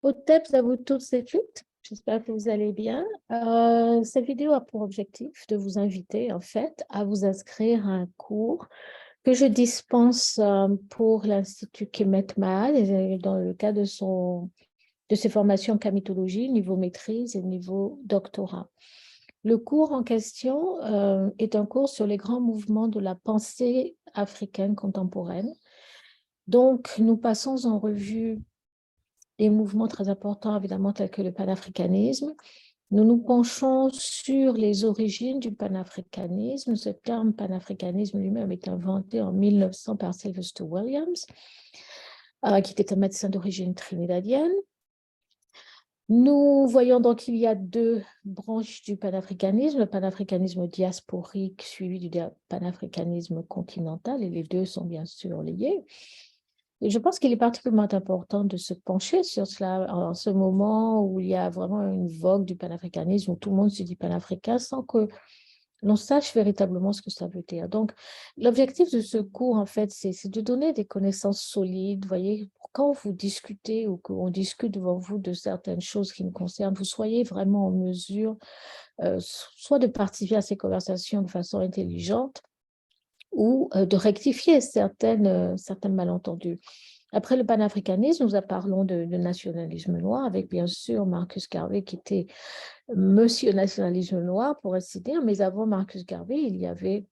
Hotep, à vous toutes et toutes. J'espère que vous allez bien. Cette vidéo a pour objectif de vous inviter en fait à vous inscrire à un cours que je dispense pour l'Institut Kemet Mahal dans le cadre de ses formations en camitologie, niveau maîtrise et niveau doctorat. Le cours en question est un cours sur les grands mouvements de la pensée africaine contemporaine. Donc, nous passons en revue des mouvements très importants, évidemment, tels que le panafricanisme. Nous nous penchons sur les origines du panafricanisme. Ce terme panafricanisme lui-même est inventé en 1900 par Sylvester Williams, qui était un médecin d'origine trinidadienne. Nous voyons donc qu'il y a deux branches du panafricanisme, le panafricanisme diasporique suivi du panafricanisme continental, et les deux sont bien sûr liés. Et je pense qu'il est particulièrement important de se pencher sur cela en ce moment où il y a vraiment une vogue du panafricanisme, où tout le monde se dit panafricain sans que l'on sache véritablement ce que ça veut dire. Donc, l'objectif de ce cours, en fait, c'est de donner des connaissances solides. Vous voyez, quand vous discutez ou qu'on discute devant vous de certaines choses qui nous concernent, vous soyez vraiment en mesure soit de participer à ces conversations de façon intelligente ou de rectifier certains malentendus. Après le panafricanisme, nous parlons de nationalisme noir, avec bien sûr Marcus Garvey qui était Monsieur nationalisme noir, pour ainsi dire, mais avant Marcus Garvey, il y avait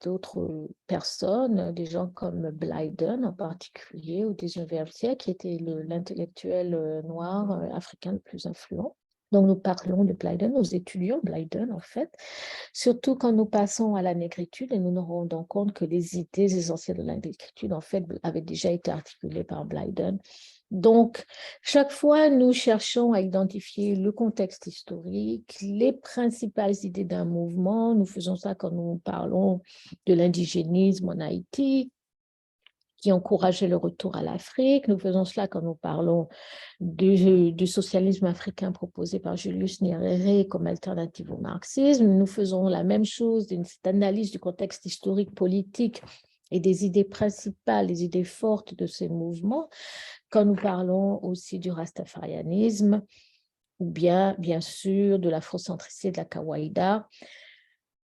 d'autres personnes, des gens comme Blyden en particulier au 19e siècle, qui était l'intellectuel noir africain le plus influent. Donc, nous parlons de Blyden, nous étudions Blyden, en fait, surtout quand nous passons à la négritude et nous nous rendons compte que les idées essentielles de la négritude, en fait, avaient déjà été articulées par Blyden. Donc, chaque fois, nous cherchons à identifier le contexte historique, les principales idées d'un mouvement. Nous faisons ça quand nous parlons de l'indigénisme en Haïti, qui encourageait le retour à l'Afrique. Nous faisons cela quand nous parlons du socialisme africain proposé par Julius Nyerere comme alternative au marxisme. Nous faisons la même chose cette analyse du contexte historique, politique et des idées principales, des idées fortes de ces mouvements, quand nous parlons aussi du rastafarianisme ou bien sûr, de l'afrocentricité de la Kawaïda.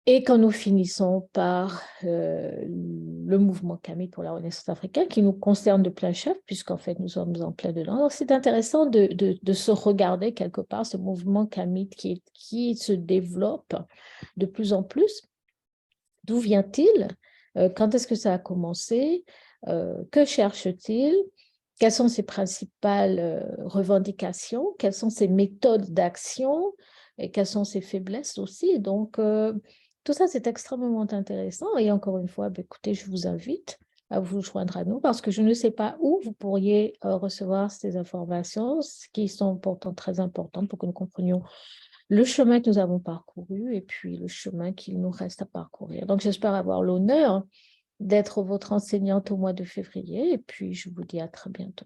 Et quand nous finissons par le mouvement Camille pour la Renaissance africaine, qui nous concerne de plein chef, puisqu'en fait, nous sommes en plein dedans. Donc, c'est intéressant de se regarder quelque part, ce mouvement Camille qui se développe de plus en plus. D'où vient-il? Quand est-ce que ça a commencé? Que cherche-t-il? Quelles sont ses principales revendications? Quelles sont ses méthodes d'action? Et quelles sont ses faiblesses aussi? Donc, tout ça, c'est extrêmement intéressant. Et encore une fois, écoutez, je vous invite à vous joindre à nous parce que je ne sais pas où vous pourriez recevoir ces informations qui sont pourtant très importantes pour que nous comprenions le chemin que nous avons parcouru et puis le chemin qu'il nous reste à parcourir. Donc, j'espère avoir l'honneur d'être votre enseignante au mois de février et puis je vous dis à très bientôt.